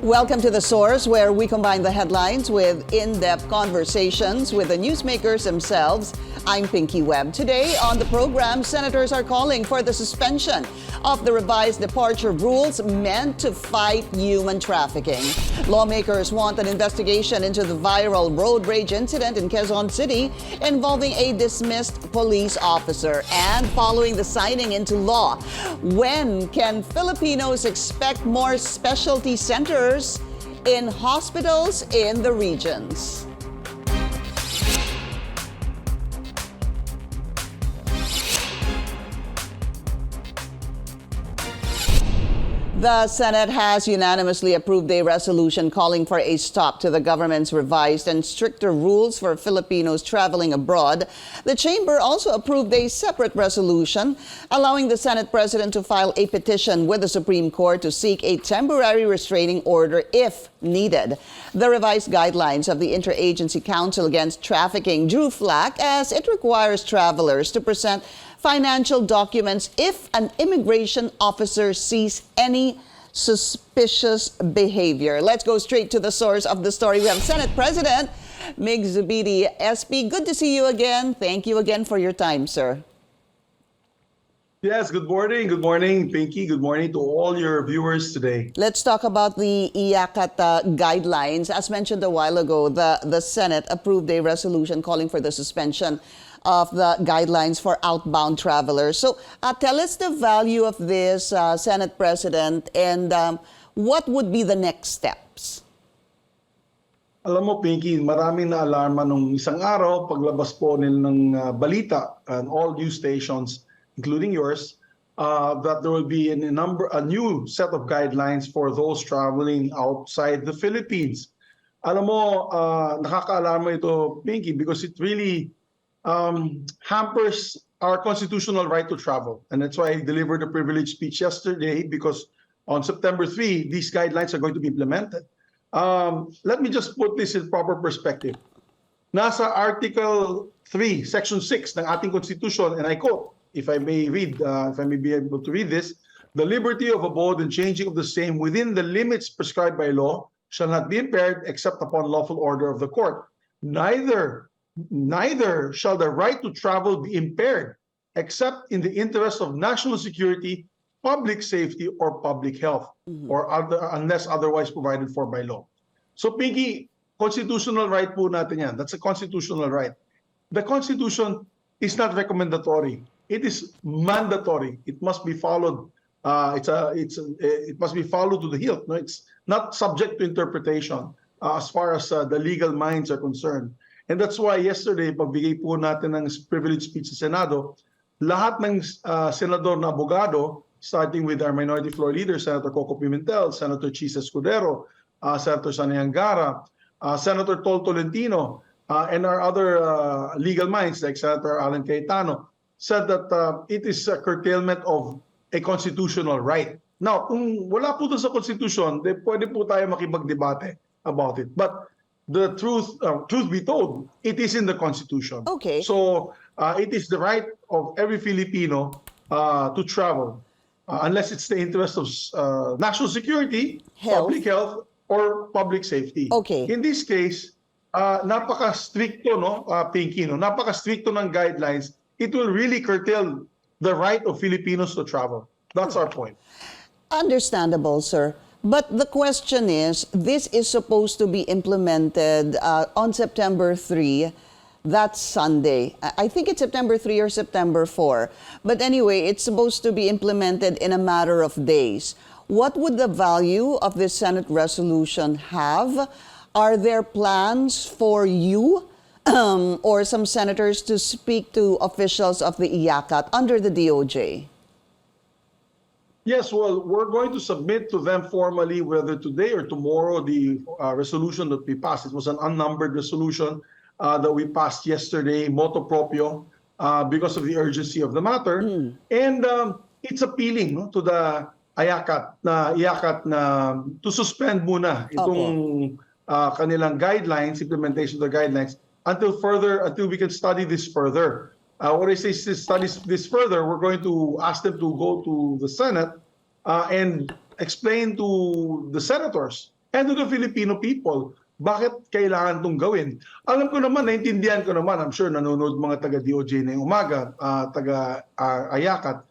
Welcome to The Source, where we combine the headlines with in-depth conversations with the newsmakers themselves. I'm Pinky Webb. Today on the program, senators are calling for the suspension of the revised departure rules meant to fight human trafficking. Lawmakers want an investigation into the viral road rage incident in Quezon City involving a dismissed police officer. And following the signing into law, when can Filipinos expect more specialty centers in hospitals in the regions? The Senate has unanimously approved a resolution calling for a stop to the government's revised and stricter rules for Filipinos traveling abroad. The chamber also approved a separate resolution allowing the Senate President to file a petition with the Supreme Court to seek a temporary restraining order if needed. The revised guidelines of the Interagency Council Against Trafficking drew flack as it requires travelers to present financial documents if an immigration officer sees any suspicious behavior. Let's go straight to the source of the story. We have Senate President Migz Zubiri. SP, good to see you again. Thank you again for your time, sir. Yes, good morning. Good morning, Pinky. Good morning to all your viewers today. Let's talk about the IACAT guidelines. As mentioned a while ago, the Senate approved a resolution calling for the suspension of the guidelines for outbound travelers. So tell us the value of this, Senate President, and what would be the next steps? Alam mo, Pinky, maraming na-alarma nung isang araw, paglabas po ng balita and all news stations, including yours, that there will be a new set of guidelines for those traveling outside the Philippines. Alam mo, nakaka-alarma ito, Pinky, because it really hampers our constitutional right to travel. And that's why I delivered a privileged speech yesterday, because on September 3, these guidelines are going to be implemented. Let me just put this in proper perspective. Nasa Article 3, Section 6 ng ating Constitution, and I quote, if I may be able to read this, the liberty of abode and changing of the same within the limits prescribed by law shall not be impaired except upon lawful order of the court. Neither shall the right to travel be impaired except in the interest of national security, public safety, or public health, or unless otherwise provided for by law. So, Pinky, constitutional right po natin yan. That's a constitutional right. The Constitution is not recommendatory. It is mandatory. It must be followed. It must be followed to the hilt. No, it's not subject to interpretation as far as the legal minds are concerned. And that's why yesterday, pagbigay po natin ng privilege speech sa Senado, lahat ng senador na abogado, starting with our minority floor leader, Senator Coco Pimentel, Senator Chis Escudero, Senator Sani Angara, Senator Tol Tolentino, and our other legal minds like Senator Alan Cayetano, said that it is a curtailment of a constitutional right. Now, kung wala po doon sa Constitution, pwede po tayo makipagdebate about it. But the truth be told, it is in the Constitution. Okay. So it is the right of every Filipino to travel, unless it's the interest of national security, public health, or public safety. Okay. In this case, napaka-stricto, no, Pinky, no? Napaka-stricto ng guidelines. It will really curtail the right of Filipinos to travel. That's our point. Understandable, sir. But the question is, this is supposed to be implemented on September 3. That's Sunday. I think it's September 3 or September 4. But anyway, it's supposed to be implemented in a matter of days. What would the value of this Senate resolution have? Are there plans for you or some senators to speak to officials of the IACAT under the DOJ? Yes, well, we're going to submit to them formally, whether today or tomorrow, the resolution that we passed. It was an unnumbered resolution that we passed yesterday, motu proprio, because of the urgency of the matter. And it's appealing, no, to the IACAT na to suspend muna itong kanilang guidelines, implementation of the guidelines, until we can study this further. When I say study this further, we're going to ask them to go to the Senate and explain to the senators and to the Filipino people. Bakit kailangan itong gawin? Alam ko naman, naintindihan ko naman, I'm sure nanonood mga taga-DOJ na yung umaga, taga-Ayakat,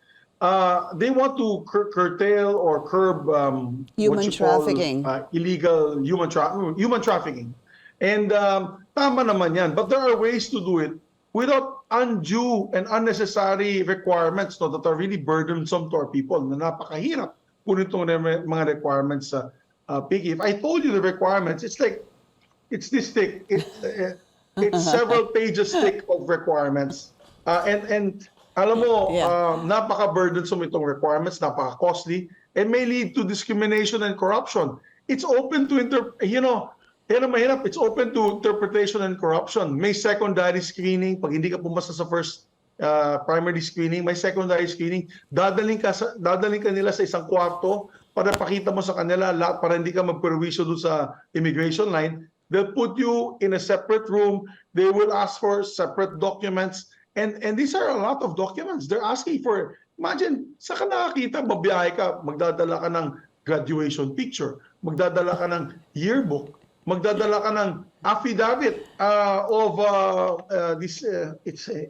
they want to curtail or curb human trafficking. Illegal human trafficking. And tama naman yan. But there are ways to do it without undue and unnecessary requirements that are really burdensome to our people, na napakahirap kunin itong mga requirements sa Piggy. If I told you the requirements, it's like, it's this thick. It's several pages thick of requirements. And alam mo, napaka-burdensome itong requirements, napaka-costly, and may lead to discrimination and corruption. It's open to, mahirap, it's open to interpretation and corruption. May secondary screening. Pag hindi ka pumasa sa first primary screening, may secondary screening. Dadaling ka nila sa isang kwarto para pakita mo sa kanila lahat, para hindi ka magperwisyo doon sa immigration line. They'll put you in a separate room. They will ask for separate documents. And these are a lot of documents. They're asking for, imagine, sa ka nakakita, babiyahe ka, magdadala ka ng graduation picture, magdadala ka ng yearbook, magdadala ka ng affidavit of this, it's a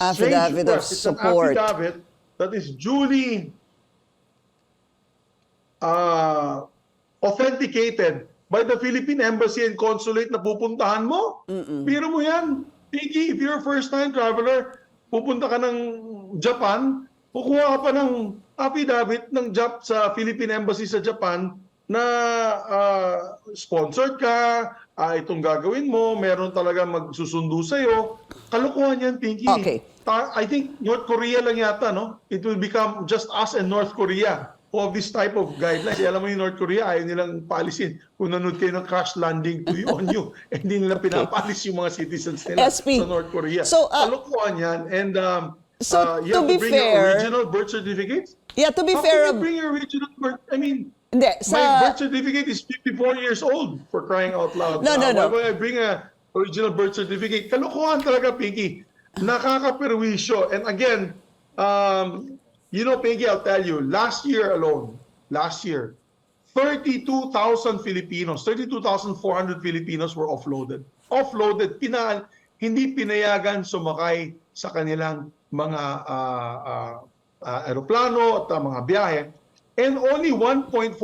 affidavit of it's support. an affidavit that is duly authenticated by the Philippine Embassy and Consulate na pupuntahan mo. Biro mo yan. Piggy, if you're a first-time traveler, pupunta ka ng Japan, kukuha ka pa ng affidavit ng sa Philippine Embassy sa Japan na sponsored ka, itong gagawin mo, meron talaga magsusundo sa'yo. Kalokohan yan, Pinky. Okay. I think North Korea lang yata, no? It will become just us and North Korea of this type of guidelines. Alam mo yung North Korea, ayaw nilang paalisin. Kung nanood kayo ng crash landing on you, hindi nila pinapalis yung mga citizens nila SP. sa North Korea. So, kalokohan yan. And so, you to have be to bring your fair, original birth certificate? yeah, to be How fair, can you bring your original birth? I mean, hindi, my birth certificate is 54 years old, for crying out loud. No. Why would I bring a original birth certificate? Kalokohan talaga, Pinky. Nakakaperwisyo. And again, Pinky, I'll tell you, last year alone, 32,000 Filipinos, 32,400 Filipinos were offloaded. Offloaded, hindi pinayagan sumakay sa kanilang mga aeroplano at mga biyahe. And only 1.4%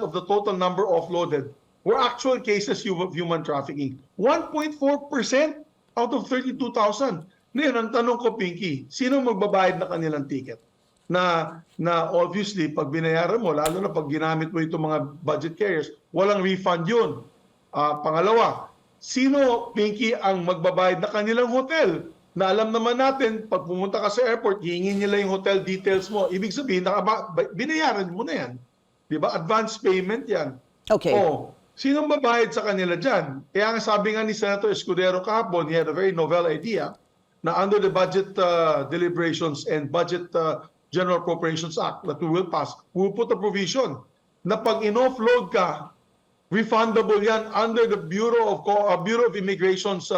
of the total number offloaded were actual cases of human trafficking. 1.4% out of 32,000. Ngayon, ang tanong ko, Pinky, sino magbabayad na kanilang ticket? Na obviously, pag binayaran mo, lalo na pag ginamit mo itong mga budget carriers, walang refund yun. Pangalawa, sino, Pinky, ang magbabayad na kanilang hotel? Na alam naman natin, pag pumunta ka sa airport, hihingin nila yung hotel details mo. Ibig sabihin, binayaran mo na yan. Di ba? Advance payment yan. Okay. Sino babayad sa kanila dyan? Kaya nga sabi nga ni Senator Escudero kahapon, he had a very novel idea na under the budget deliberations and budget General Appropriations Act that we will pass, we will put a provision na pag in-offload ka, refundable yan under the Bureau of Immigration's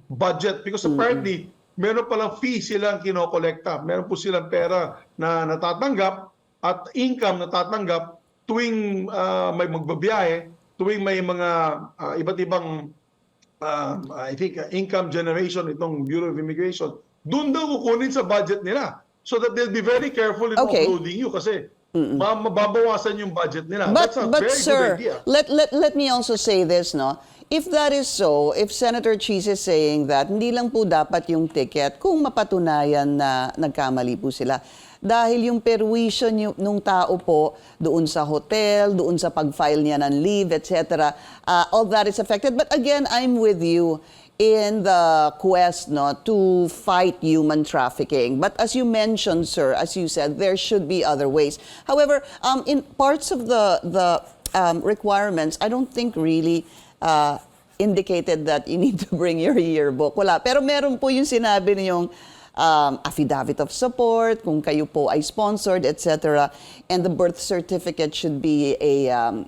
budget, because apparently meron palang fee silang kinokolekta, meron po silang pera na natatanggap at income natatanggap tuwing may magbabiyahe, tuwing may mga iba't ibang I think income generation itong Bureau of Immigration, doon daw kukunin sa budget nila. So that they'll be very careful in offloading you kasi mababawasan yung budget nila. But, That's a but very sir, good idea. let me also say this, no? If that is so, if Senator Cheese is saying that hindi lang po dapat yung ticket kung mapatunayan na nagkamali po sila. Dahil yung perwisyo nung tao po doon sa hotel, doon sa pag-file niya ng leave, etc., all that is affected. But again, I'm with you in the quest to fight human trafficking. But as you mentioned, sir, as you said, there should be other ways. However, in parts of the requirements, I don't think really indicated that you need to bring your yearbook. Wala. Pero meron po yung sinabi niyong affidavit of support, kung kayo po ay sponsored, etc. And the birth certificate should be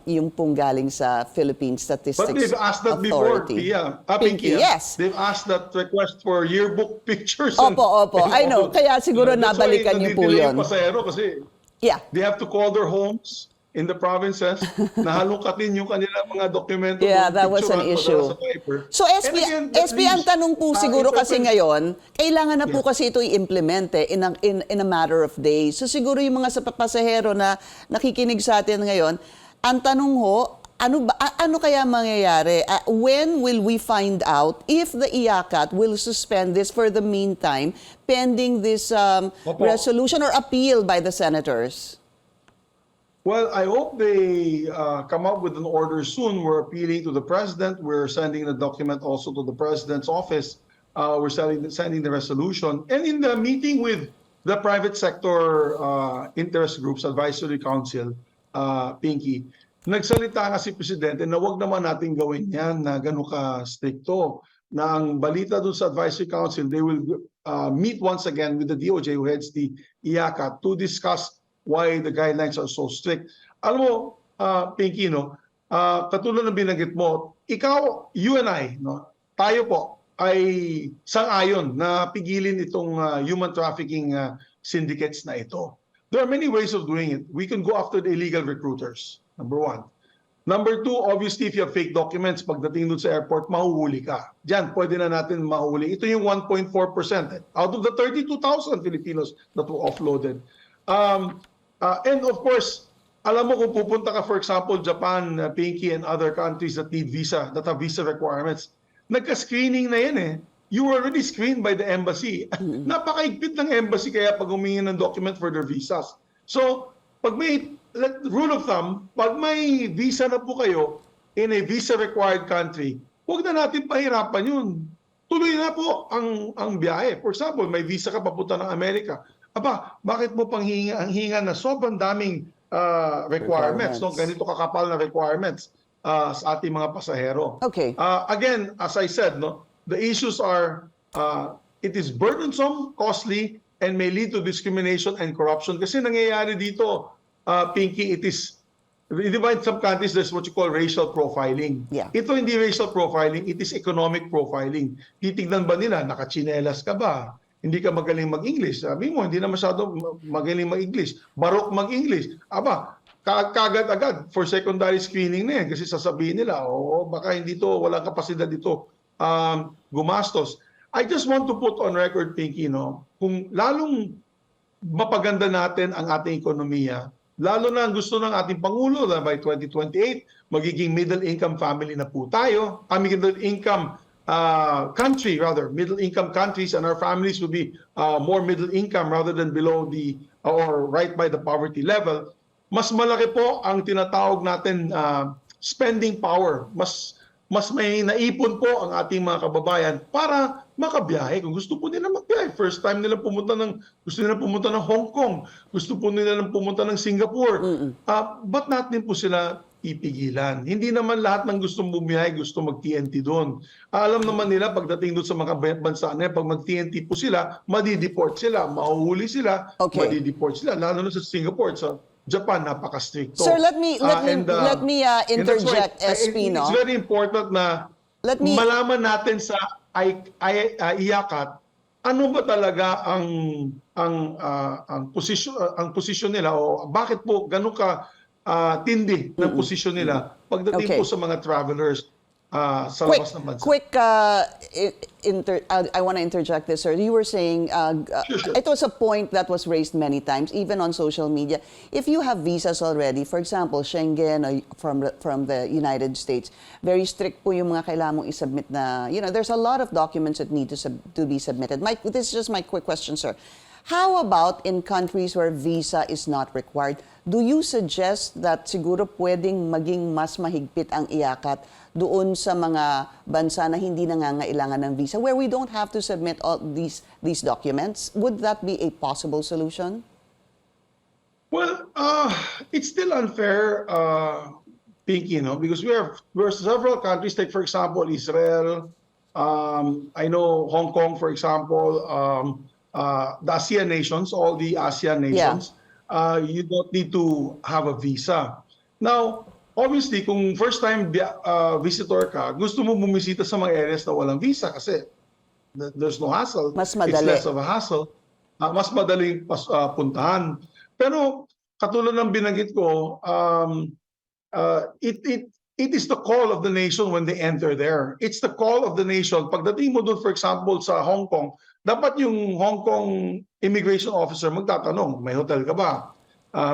yung pong galing sa Philippine Statistics But they've asked that Authority. before, Pinky, yes. They've asked that request for yearbook pictures. Opo. I know. Kaya siguro nabalikan niyo po yun. Pasahero kasi Yeah. they have to call their homes. in the provinces na halongkatin yung kanilang mga dokumento. Yeah, that was an picturean, issue. padala sa Viber. So And again, that SB, ang leaves, tanong po siguro kasi interpret- ngayon, kailangan na po Yeah. kasi ito i-implement in a matter of days. So siguro yung mga pasahero na nakikinig sa atin ngayon, ang tanong ho, ano kaya mangyayari? When will we find out if the IACAT will suspend this for the meantime pending this Opo. resolution or appeal by the senators? Well, I hope they come up with an order soon. We're appealing to the president. We're sending the document also to the president's office. We're sending the resolution. And in the meeting with the private sector interest groups, advisory council, Pinky, nagsalita nga si Presidente na wag naman natin gawin yan na gano'n ka-stricto. Na ang balita dun sa advisory council, they will meet once again with the DOJ who heads the IACAT to discuss why the guidelines are so strict. Alam mo, Pinky, no, katulad ng binanggit mo, ikaw, you and I, no, tayo po ay sang-ayon na pigilin itong human trafficking syndicates na ito. There are many ways of doing it. We can go after the illegal recruiters, number one. Number two, obviously, if you have fake documents, pagdating doon sa airport, mahuhuli ka. Diyan, pwede na natin mahuli. Ito yung 1.4% out of the 32,000 Filipinos that were offloaded. And of course, alam mo kung pupunta ka, for example, Japan, Pinky, and other countries that need visa, that have visa requirements, nagka-screening na yan eh. You were already screened by the embassy. Napakaigpit ng embassy kaya pag humingi ng document for their visas. So, pag may, rule of thumb, pag may visa na po kayo in a visa-required country, huwag na natin pahirapan yun. Tuloy na po ang biyahe. For example, may visa ka papunta ng Amerika. Aba, bakit mo pang hinga na sobrang daming requirements, no? Ganito kakapal na requirements sa ating mga pasahero. Okay. Again, as I said, no, the issues are it is burdensome, costly, and may lead to discrimination and corruption. Kasi nangyayari dito, Pinky, it is, di ba in some countries there's what you call racial profiling. Yeah. Ito hindi racial profiling, it is economic profiling. Titignan ba nila, nakachinelas ka ba? Hindi ka magaling mag-English. Sabi mo, hindi na masyado magaling mag-English. Barok mag-English. Aba, kagad-agad for secondary screening na yan. Kasi sasabihin nila, baka hindi to, walang kapasidad dito gumastos. I just want to put on record, Pinky, no, kung lalong mapaganda natin ang ating ekonomiya, lalo na ang gusto ng ating Pangulo na by 2028, magiging middle-income family na po tayo. Middle-income country, rather, middle-income countries, and our families will be more middle-income rather than below the, or right by the poverty level. Mas malaki po ang tinatawag natin spending power. Mas may naipon po ang ating mga kababayan para makabiyahe. Kung gusto po nila magbiyahe, first time nila pumunta ng Hong Kong, gusto po nila pumunta ng Singapore, ba't natin po sila ipigilan? Hindi naman lahat ng gustong bumiyahe gusto mag-TNT doon. Alam naman nila pagdating doon sa mga bansa na pag mag-TNT po sila, madideport sila, mahuhuli sila, madideport sila, lalo na sa Singapore, sa Japan, napaka-stricto. Sir, let me interject, SP, no? It's very important na malaman natin sa IACAT ano ba talaga ang posisyon nila o bakit po ganun ka tindi ng posisyon nila pagdating po sa mga travelers sa labas ng bansa. I want to interject this, sir. You were saying Sure. it was a point that was raised many times, even on social media. If you have visas already, for example, Schengen or from the United States, very strict po yung mga kailangan mong isubmit na, there's a lot of documents that need to be submitted. This is just my quick question, sir. How about in countries where visa is not required? Do you suggest that siguro pwedeng maging mas mahigpit ang IACAT doon sa mga bansa na hindi nangangailangan ng visa, where we don't have to submit all these documents? Would that be a possible solution? Well, it's still unfair, Pinky, because we're several countries, like for example, Israel, I know Hong Kong, for example, the ASEAN nations, all the ASEAN nations, you don't need to have a visa. Now, obviously, kung first-time visitor ka, gusto mo bumisita sa mga areas na walang visa kasi there's no hassle. Mas madali. It's less of a hassle. Mas madaling puntahan. Pero katulad ng binanggit ko, it is the call of the nation when they enter there. It's the call of the nation. Pagdating mo doon, for example, sa Hong Kong, dapat yung Hong Kong immigration officer magtatanong, may hotel ka ba?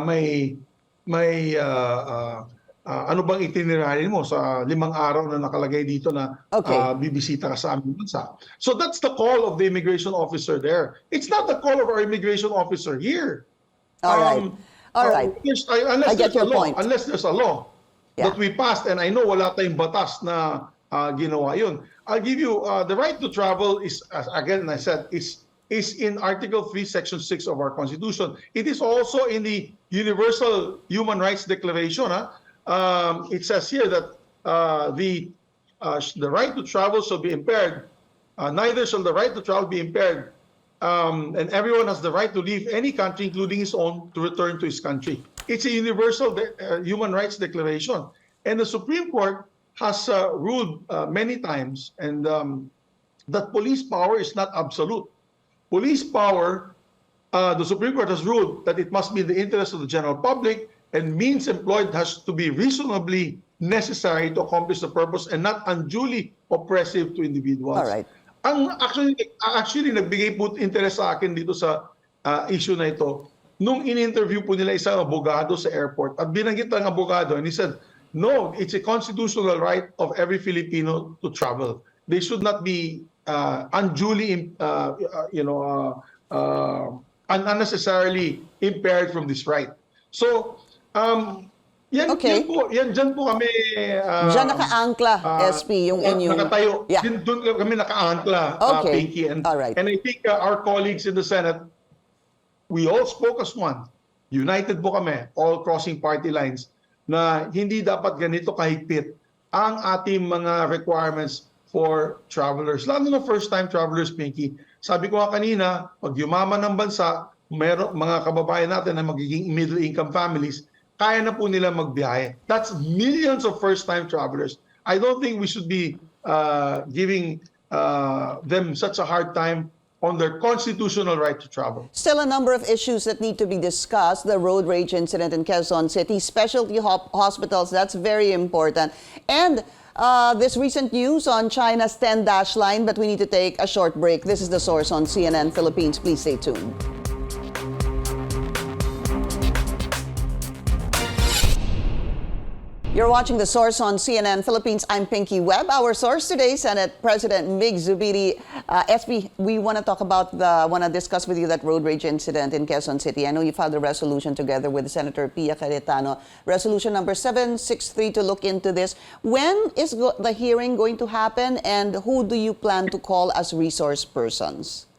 May ano bang itinerary mo sa 5 araw na nakalagay dito na bibisita ka sa aming bansa? So that's the call of the immigration officer there. It's not the call of our immigration officer here. All right. Unless I get your point. Unless there's a law that we passed, and I know wala tayong batas na ginawa yun. I'll give you the right to travel is, again, I said, is in Article 3, Section 6 of our Constitution. It is also in the Universal Human Rights Declaration. It says here that the right to travel shall be impaired. Neither shall the right to travel be impaired. And everyone has the right to leave any country, including his own, to return to his country. It's a universal human rights declaration. And the Supreme Court has ruled many times and that police power is not absolute. Police power, the Supreme Court has ruled that it must be in the interest of the general public, and means employed has to be reasonably necessary to accomplish the purpose and not unduly oppressive to individuals. All right. Ang actually nagbigay po interest sa akin dito sa issue na ito nung in-interview po nila isang abogado sa airport at binanggit ang abogado and he said, no, it's a constitutional right of every Filipino to travel. They should not be unduly unnecessarily impaired from this right. So yan dyan po kami dyan naka-angkla, SP, yung inyong nakatayo. Doon kami naka-angkla, Pinky. And I think our colleagues in the Senate, we all spoke as one. United po kami, all crossing party lines, na hindi dapat ganito kahigpit ang ating mga requirements for travelers. Lalo na first-time travelers, Pinky. Sabi ko nga kanina, pag yumaman ng bansa, mga kababayan natin na magiging middle-income families, kaya na po nila magbiyahe. That's millions of first-time travelers. I don't think we should be giving them such a hard time on their constitutional right to travel. Still a number of issues that need to be discussed. The road rage incident in Quezon City, specialty hospitals, that's very important. And this recent news on China's 10-dash line, but we need to take a short break. This is The Source on CNN Philippines. Please stay tuned. You're watching The Source on CNN Philippines. I'm Pinky Webb. Our source today, Senate President Migz Zubiri. SP, we want to discuss with you that road rage incident in Quezon City. I know you filed a resolution together with Senator Pia Cayetano, resolution number 763 to look into this. When is the hearing going to happen, and who do you plan to call as resource persons?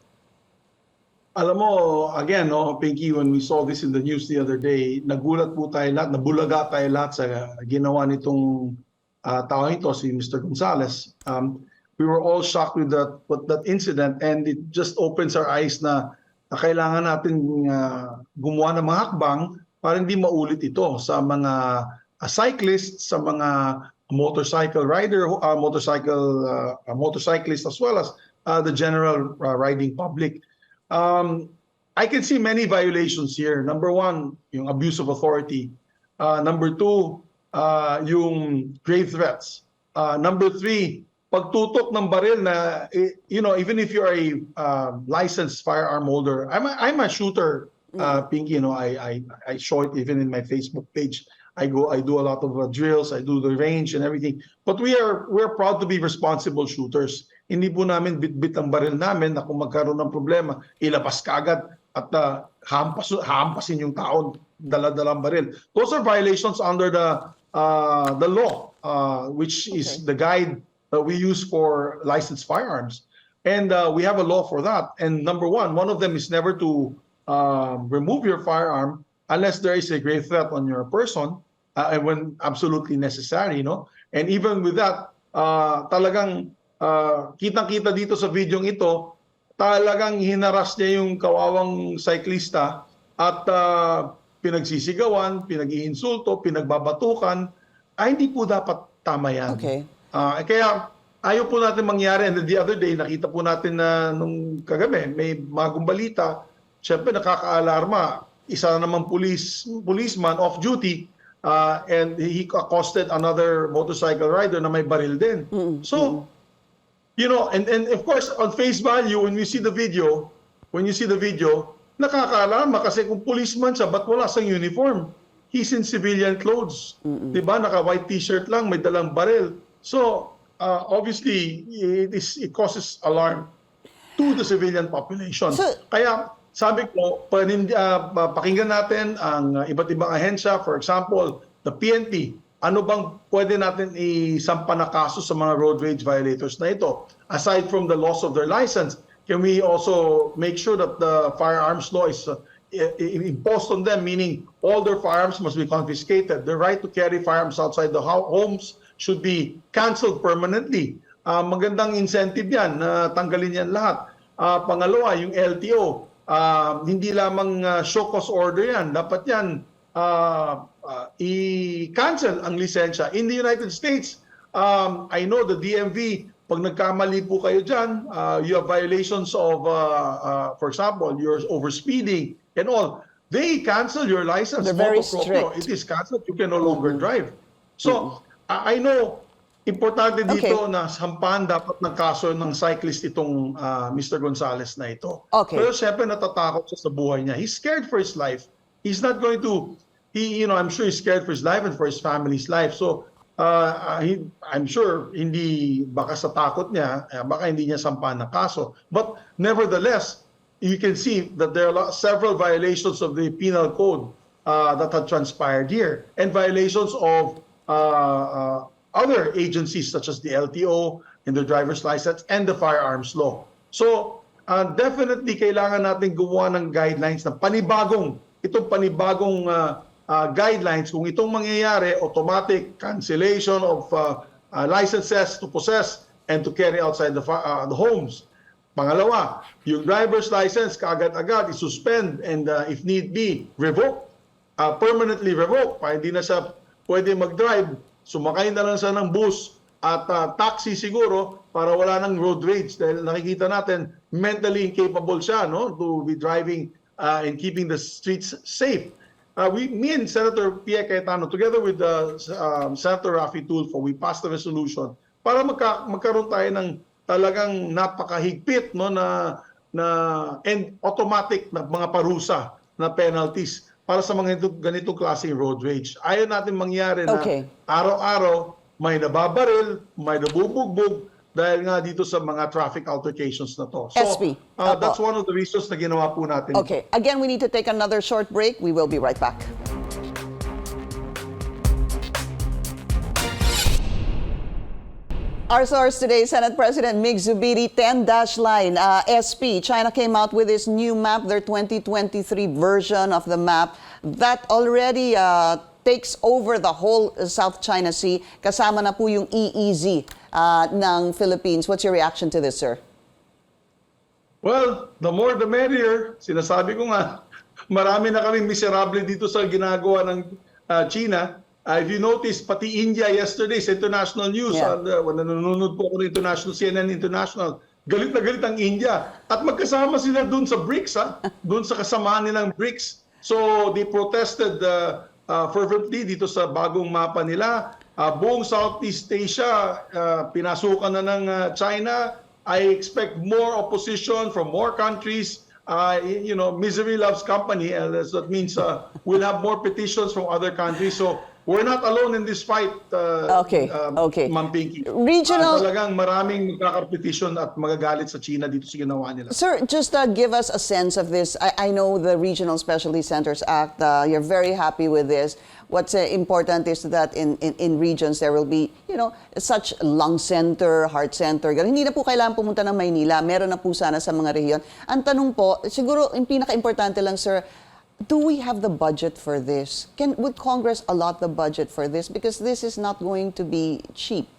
Alam mo, again, Pinky, when we saw this in the news the other day, nagulat po tayo lahat, nabulaga tayo lahat sa ginawa nitong tao ito, si Mr. Gonzales. We were all shocked with that incident, and it just opens our eyes na kailangan natin gumawa ng mga hakbang para hindi maulit ito sa mga cyclists, sa mga motorcycle rider, motorcyclists, as well as the general riding public. I can see many violations here. Number one, yung abuse of authority. Number two, yung grave threats. Number three, pagtutok ng baril na, even if you're a licensed firearm holder. I'm a shooter, Pinky. I show it even in my Facebook page. I do a lot of drills. I do the range and everything. But we're proud to be responsible shooters. Hindi po namin bit-bit ang baril namin na kung magkaroon ng problema, ilabas ka agad at hampasin yung tao, dala-dalang baril. Those are violations under the law, which is the guide that we use for licensed firearms. And we have a law for that. And number one of them is never to remove your firearm unless there is a grave threat on your person, and when absolutely necessary. And even with that, talagang kitang-kita dito sa videong ito, talagang hinaras niya yung kawawang cyclista at pinagsisigawan, pinag-iinsulto, pinagbabatukan. Hindi po dapat tama yan. Okay. Kaya ayaw po natin mangyari. And the other day, nakita po natin na nung kagabi, may bagong balita, syempre nakaka-alarma. isa na naman policeman off duty, and he accosted another motorcycle rider na may baril din. So, and of course, on face value, when you see the video, nakakaalama kasi kung policeman siya, ba't wala siyang uniform? He's in civilian clothes. Diba? Naka-white t-shirt lang, may dalang baril. So, obviously, it causes alarm to the civilian population. Kaya, sabi ko, pakinggan natin ang iba't ibang ahensya. For example, the PNP. Ano bang pwede natin isampa na kaso sa mga road rage violators na ito? Aside from the loss of their license, can we also make sure that the firearms law is imposed on them, meaning all their firearms must be confiscated. The right to carry firearms outside the homes should be canceled permanently. Magandang incentive yan, tanggalin yan lahat. Pangalawa, yung LTO, hindi lamang show cause order yan. Dapat yan i-cancel ang lisensya. In the United States, I know the DMV, pag nagkamali po kayo dyan, you have violations of, for example, you're overspeeding and all. They cancel your license. They're very strict. It is canceled. You can no longer drive. So, I know, importante dito na sampahan dapat ng kaso ng cyclist itong Mr. Gonzales na ito. Pero siyempre natatakot siya sa buhay niya. He's scared for his life. He's not going to, I'm sure he's scared for his life and for his family's life. So, I'm sure hindi baka sa takot niya, baka hindi niya sampahan ng kaso. But nevertheless, you can see that there are several violations of the penal code that have transpired here, and violations of other agencies such as the LTO and the driver's license and the firearms law. So definitely kailangan natin gumawa ng guidelines na panibagong guidelines. Kung itong mangyayari, automatic cancellation of licenses to possess and to carry outside the homes. Pangalawa, yung driver's license kaagad-agad isuspend and if need be, revoke, permanently revoke. Hindi na siya pwede mag-drive, sumakay na lang siya ng bus at taxi siguro para wala ng road rage dahil nakikita natin mentally incapable siya to be driving and keeping the streets safe. Me and Senator Pia Cayetano, together with Senator Raffy Tulfo, we passed a resolution para magkaroon tayo ng talagang napakahigpit na and automatic na mga parusa na penalties para sa mga ganitong klaseng road rage. Ayaw natin mangyari na araw-araw may nababaril, may nabubugbog dahil nga dito sa mga traffic altercations na to. So, that's one of the reasons na ginawa po natin. Again, we need to take another short break. We will be right back. Our source today, Senate President Migz Zubiri, 10-line SP. China came out with this new map, their 2023 version of the map that already takes over the whole South China Sea. Kasama na po yung EEZ ng Philippines. What's your reaction to this, sir? Well, the more the merrier. Sinasabi ko nga, marami na kaming miserable dito sa ginagawa ng China. If you notice, pati India yesterday sa international news, when nanonood po ako ng international, CNN International, galit na galit ang India. At magkasama sila dun sa BRICS, dun sa kasamaan nilang BRICS. So they protested fervently dito sa bagong mapa nila. Buong Southeast Asia, pinasukan na ng China. I expect more opposition from more countries. Misery loves company, and that means we'll have more petitions from other countries. So we're not alone in this fight, Ma'am Pinky. Talagang maraming magkaka-petition at magagalit sa China dito sa ginawa nila. Sir, just give us a sense of this. I know the Regional Specialty Centers Act, you're very happy with this. What's important is that in regions there will be, such lung center, heart center. Hindi na po kailangan pumunta ng Maynila. Meron na po sana sa mga rehiyon. Ang tanong po, siguro yung pinaka-importante lang, sir, do we have the budget for this? Would Congress allot the budget for this? Because this is not going to be cheap.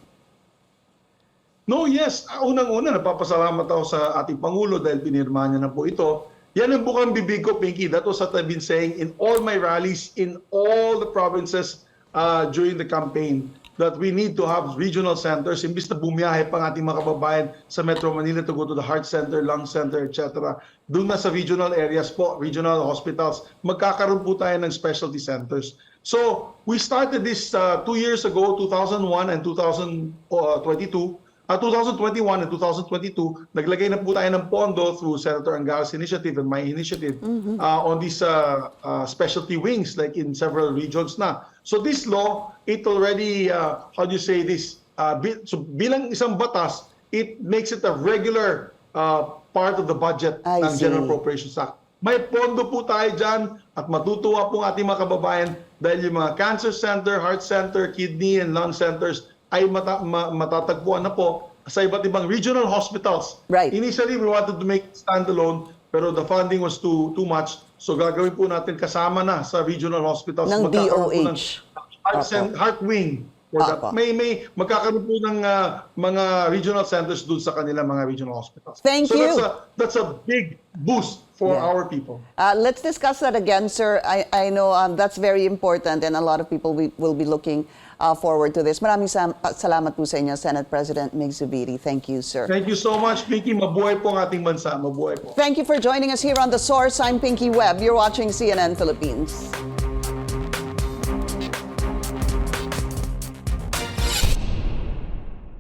No, yes. Unang-una, napapasalamat ako sa ating Pangulo dahil pinirma niya na po ito. Yan ang bukang bibig ko, Pinky. That was what I've been saying in all my rallies in all the provinces during the campaign. that we need to have regional centers. Imbis na bumiyahe pang ating mga kababayan sa Metro Manila to go to the heart center, lung center, etc. Doon na sa regional areas po, regional hospitals, magkakaroon po tayo ng specialty centers. So we started this 2 years ago, 2001 and 2021 and 2022, naglagay na po tayo ng pondo through Senator Angar's initiative and my initiative on these specialty wings, like in several regions na. So this law, it already, how do you say this, so bilang isang batas, it makes it a regular part of the budget ng General Appropriations Act. May pondo po tayo dyan at matutuwa po ating mga kababayan dahil yung mga cancer center, heart center, kidney and lung centers ay matatagpuan na po sa iba't ibang regional hospitals. Right. Initially, we wanted to make it standalone, pero the funding was too much. So gagawin po natin kasama na sa regional hospitals. Ng Magkakaroon po DOH. ng heart wing. For that. May magkakaroon po ng mga regional centers doon sa kanilang mga regional hospitals. Thank you. So that's a big boost for our people. Let's discuss that again, sir. I know that's very important and a lot of people will be looking forward to this. Maraming salamat po sa inyo, Senate President Migz Zubiri. Thank you, sir. Thank you so much, Pinky. Mabuhay po ang ating bansa. Mabuhay po. Thank you for joining us here on The Source. I'm Pinky Webb. You're watching CNN Philippines.